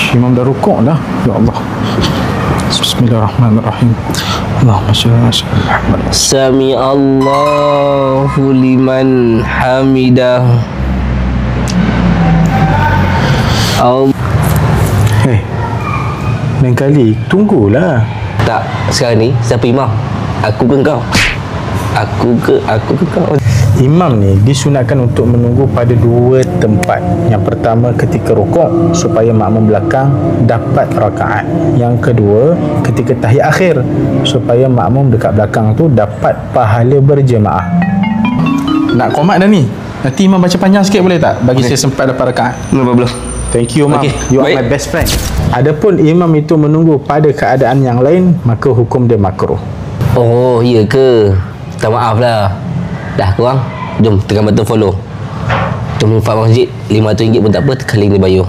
Imam dah rukuk dah. Ya Allah. Bismillahirrahmanirrahim. Allahumma shalli ala Muhammad. Sami Allahu liman hamidah. Hei, lain kali tunggulah. Tak, sekarang ni siapa imam? Aku ke kau? Aku ke kau? Imam ni disunatkan untuk menunggu pada dua tempat. Yang pertama ketika rukuk supaya makmum belakang dapat rakaat. Yang kedua ketika tahiyat akhir supaya makmum dekat belakang tu dapat pahala berjemaah. Nak qomat dah ni. Nanti imam baca panjang sikit boleh tak? Bagi saya sempat dapat rakaat. No problem. Thank you, Imam. You are my best friend. Adapun imam itu menunggu pada keadaan yang lain, maka hukum dia makruh. Oh, iya ke? Tak maaf lah. Dah korang, jom tekan button follow. Jom infak masjid, RM500 pun tak apa, tekan link di bio.